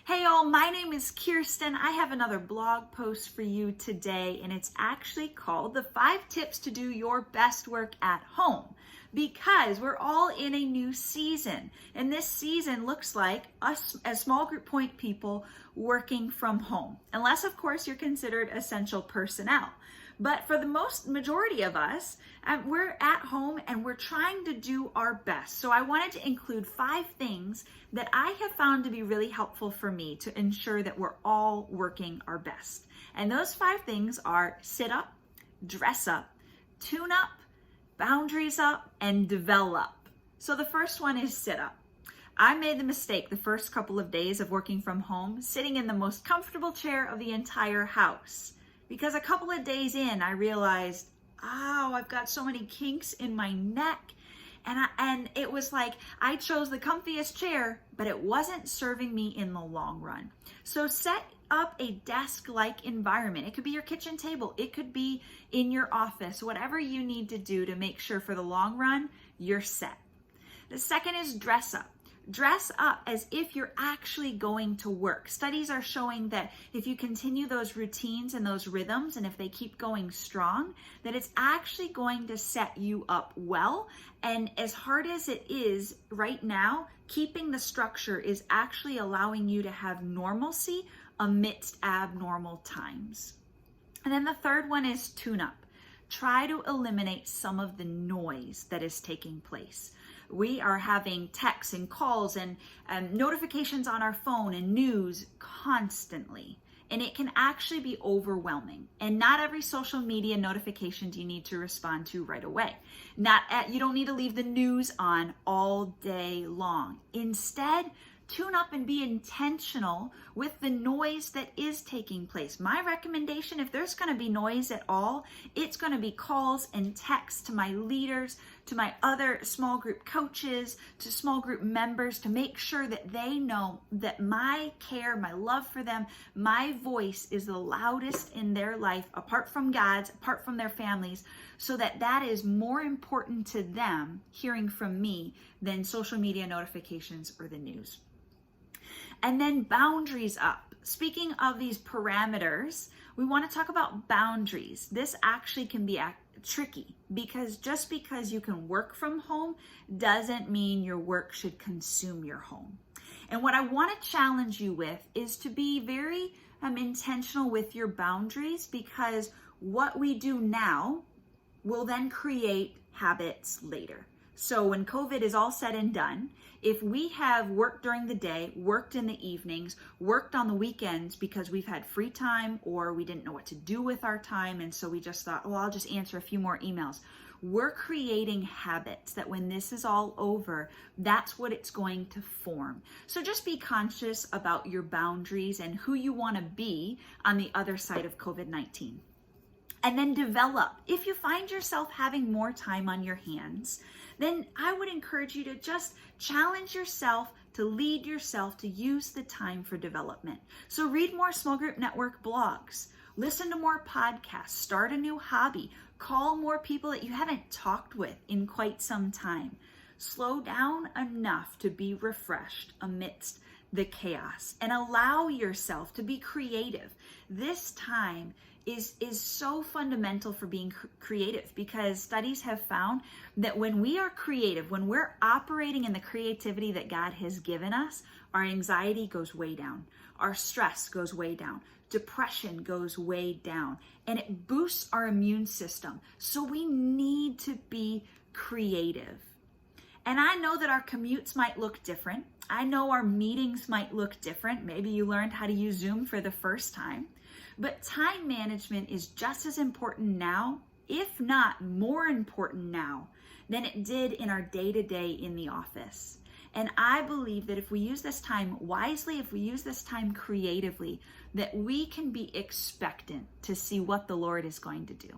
Hey all, my name is Kirsten. I have another blog post for you today, and it's actually called The 5 Tips to Do Your Best Work at Home, because we're all in a new season, and this season looks like us as small group point people working from home, unless of course you're considered essential personnel. But for the majority of us, we're at home and we're trying to do our best. So I wanted to include 5 things that I have found to be really helpful for me to ensure that we're all working our best. And those 5 things are sit up, dress up, tune up, boundaries up, and develop. So the first one is sit up. I made the mistake the first couple of days of working from home, sitting in the most comfortable chair of the entire house. Because a couple of days in, I realized, I've got so many kinks in my neck. And it was like I chose the comfiest chair, but it wasn't serving me in the long run. So set up a desk-like environment. It could be your kitchen table. It could be in your office, whatever you need to do to make sure for the long run, you're set. The second is dress up. Dress up as if you're actually going to work. Studies are showing that if you continue those routines and those rhythms, and if they keep going strong, that it's actually going to set you up well. And as hard as it is right now, keeping the structure is actually allowing you to have normalcy amidst abnormal times. And then the third one is tune up. Try to eliminate some of the noise that is taking place. We are having texts and calls and notifications on our phone and news constantly. And it can actually be overwhelming. And not every social media notification do you need to respond to right away. You don't need to leave the news on all day long. Instead, tune up and be intentional with the noise that is taking place. My recommendation, if there's going to be noise at all, it's going to be calls and texts to my leaders, to my other small group coaches, to small group members, to make sure that they know that my care, my love for them, my voice is the loudest in their life, apart from God's, apart from their families, so that is more important to them hearing from me than social media notifications or the news. And then boundaries up. Speaking of these parameters, we want to talk about boundaries. This actually can be tricky, because just because you can work from home doesn't mean your work should consume your home. And what I want to challenge you with is to be very intentional with your boundaries, because what we do now will then create habits later. So when COVID is all said and done, if we have worked during the day, worked in the evenings, worked on the weekends because we've had free time or we didn't know what to do with our time, and so we just thought, I'll just answer a few more emails. We're creating habits that when this is all over, that's what it's going to form. So just be conscious about your boundaries and who you want to be on the other side of COVID-19. And then develop. If you find yourself having more time on your hands, then I would encourage you to just challenge yourself, to lead yourself, to use the time for development. So read more small group network blogs, listen to more podcasts, start a new hobby, call more people that you haven't talked with in quite some time. Slow down enough to be refreshed amidst the chaos, and allow yourself to be creative. This time is so fundamental for being creative, because studies have found that when we are creative, when we're operating in the creativity that God has given us, our anxiety goes way down, our stress goes way down, depression goes way down, and it boosts our immune system. So we need to be creative. And I know that our commutes might look different. I know our meetings might look different. Maybe you learned how to use Zoom for the first time. But time management is just as important now, if not more important now, than it did in our day-to-day in the office. And I believe that if we use this time wisely, if we use this time creatively, that we can be expectant to see what the Lord is going to do.